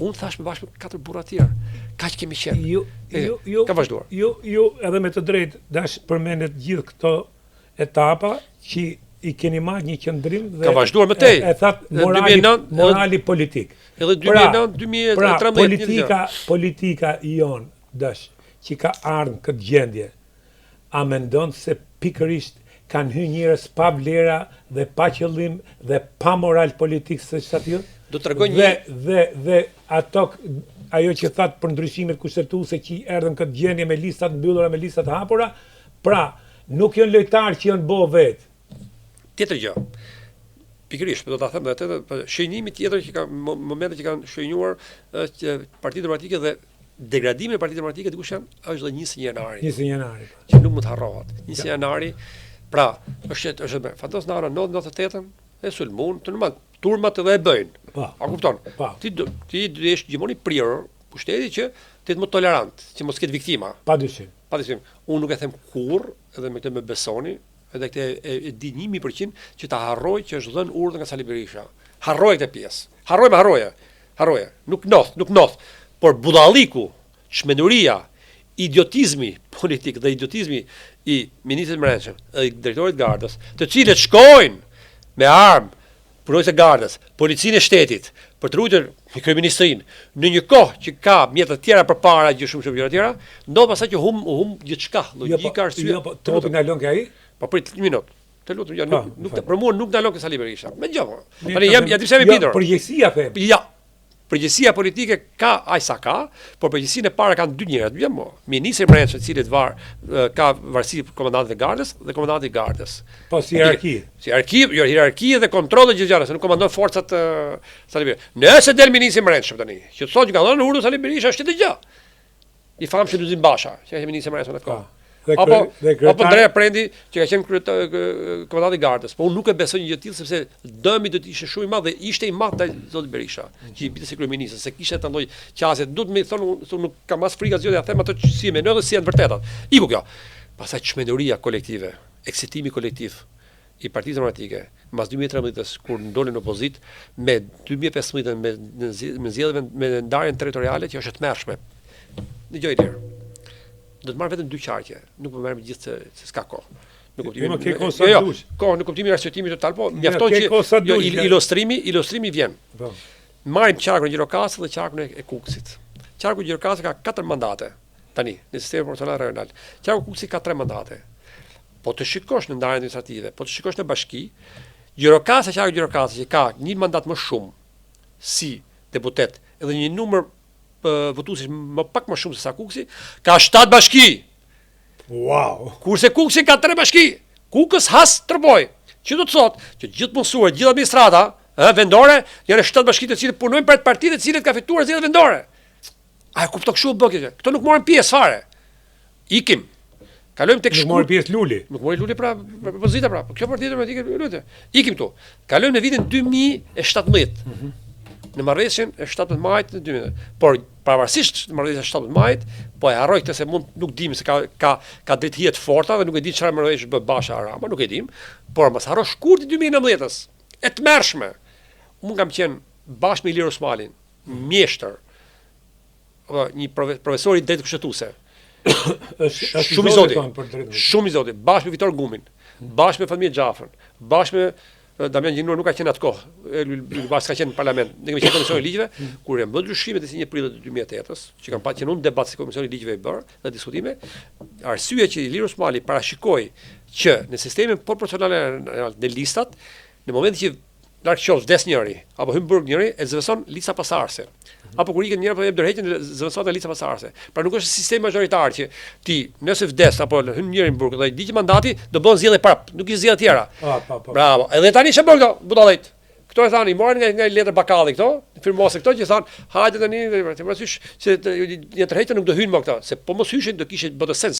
Unë thash me bashkë me 4 burra tjerë. Kaq kemi qenë. Ka vazhduar. Ju edhe me të drejtë dash përmendet gjithë këto etapa që i keni marrë një qëndrim dhe ka vazhduar më tej. E that morali politik. Edhe 2009-2013 politika jon dash që ka ardhur këtë gjendje. A mendon se pikërisht kanë hyrë njerëz pa vlera dhe pa qëllim dhe pa moral politik së aty? Do të tregoj një dhe ato ajo që thatë për ndryshimet kushtetuese që erdhën këtë gjendje me listat mbyllura, me listat hapura, pra nuk janë lojtarë që janë bo vetë. Tjetër gjë. Pikërisht, do ta them edhe shënjimi tjetër që ka momentet që kanë shënjuar Partitë Demokratike dhe degradimi i Partisë Demokratike dikush është dhe 20 janari. 20 janari. Që nuk mund të harrohet. 20 janari, pra, është fantos në anën 98-ën, e sulmun, të normal, turmat edhe e bëjnë. A kupton? Ti jesh gjithmonë i prirur pushteti që të jetë më tolerant, që mos ketë viktima. Padyshim. Unë nuk e them kurrë, edhe me këtë më besoni, edhe këtë e di 1000% që ta harroj që është dhënë urdhë nga Sali Berisha. Harroj këtë pjesë. Harroje. Nuk noth. Por budalliku, çmenduria, idiotizmi politik dhe idiotizmi i ministrit Mrençëm dhe i drejtorit gardës, të cilët shkojnë me armë, punojës e gardës, policinë e shtetit, për të ruajtur kryeministrinë, në një kohë që ka mjete të tjera përpara gjë shumë gjëra tjera, ndodh pastaj që hum gjithçka, logjika arsye. Jo, të lutem ndalon ke ai? Po prit një minutë. Të lutem, për mua nuk ndalon ke Sali Berisha. Me gjë. Tani jam disa me bindur. Përgjegjësia them. Ja. Përgjegjësia politike ka aq sa ka, por përgjegjësinë e parë kanë dy njerëz, jam ministri Mrençë, i cili ka varësi komandantit e gardës dhe komandanti i gardës. Po si hierarki. Si hierarki dhe kontroll dhe gjithë gjëra, se nuk komandon forcat Sali Berisha. Nëse del ministri Mrençë tani, që thotë që ka dhënë urdhë Sali Berisha, është të gjë. I famshëm Luzim Basha, që është ministri Mrençë në kohë. Apo Andrea Prendi që ka qenë komandanti i gardës, po unë nuk e besoj një gjë të tillë sepse dëmi do të ishte shumë i madh dhe ishte i madh ndaj zotit Berisha, që i binte si kryeminist, se kishte të lloj qasje, duhet më thonë, unë nuk kam as frikë asgjë, ja them ato që si më ndodhi si janë vërtetat. Iku kjo. Pastaj çmenduria kolektive, eksitimi kolektiv i Partisë Demokratike mbas 2013-s kur ndolën në opozitë me 2015 me zgjedhjeve me ndarjen territoriale që është e tmerrshme. Dëgjoj tjerë. Do të marr vetëm 2 qarqe, nuk po merrem gjithë se s'ka kohë. Në kuptimin në kuptimin e arsyetimit total, po mjafton që ilustrimi vjen. Po. Marrim qarkun e Gjirokastës dhe qarkun e Kukësit. Qarku i Gjirokastës ka 4 mandate tani në sistemin proporcional rajonal. Qarku i Kukësit ka 3 mandate. Po të shikosh në ndarjen administrative, po të shikosh në bashki, qarku i Gjirokastës që ka një mandat më shumë si deputet edhe një numër votuesi më pak më shumë se sa Kukësi, ka 7 bashki. Wow. Kurse Kukësi ka 3 bashki. Kukës has Tërboj. Që do të thotë që gjithë punësuar, gjithë administrata vendore janë 7 bashki të cilët punojnë për atë partitë të cilët ka fituar zgjedhjet vendore. A e kupton kështu bë kjo? Këto nuk morën pjesë fare. Ikim. Kalojmë tek Nuk mori pjesë Luli. Nuk mori Luli pra opozita pra. Kjo Partia Demokratike lutet. Ikim këtu. Kalojmë në vitin 2017. Në marrëveshjen e 17 majit në 2000. Por pavarësisht në marrëveshjen e 17 majit, po e harroj këtë se nuk dim se ka drejtëhije të forta dhe nuk e di çfarë marrëveshje bë Basha Rama, nuk e dim, por mos harro shkurti 2019-s. E tmerrshme. Unë kam qenë bashkë me Ilir Osmanin, mjeshtër, një profesor i drejtë kushtetuese. Shumë i zoti, bashkë me Vitor Gumin, bashkë me Fatmir Xhafën, bashkë me Damian Gjinor nuk ka qenë atë kohë, pas ka qenë në parlament, ne kemi qenë komisioni i ligjeve, kur janë bërë ndryshimet e 1 prillit të 2008-s, që kanë qenë në debat si komisioni i ligjeve i bërë dhe diskutime, arsyeja që Ilir Osmani parashikoi që në sistemin proporcional në listat, në momentin që larg qofsh vdes njëri apo hyn burg njëri, e zëvendëson lista pasardhëse. Apo kur ikën njëri apo jep dorëheqjen, zëvendëson lista pasardhëse. Pra nuk është sistem majoritar që ti nëse vdes apo hyn njëri në burg dhe i diqë mandati, do bën zgjedhje prap, nuk i zgjedh tjera. Bravo. Edhe tani çfarë bën këto? Budallit. Këto e thanë, i marrin nga letër bakalli këto, firmose këto që thanë, hajde tani, të parasysh se një tërheqje nuk do hyn më këto, se po mos hyshin do kishte bërë sens.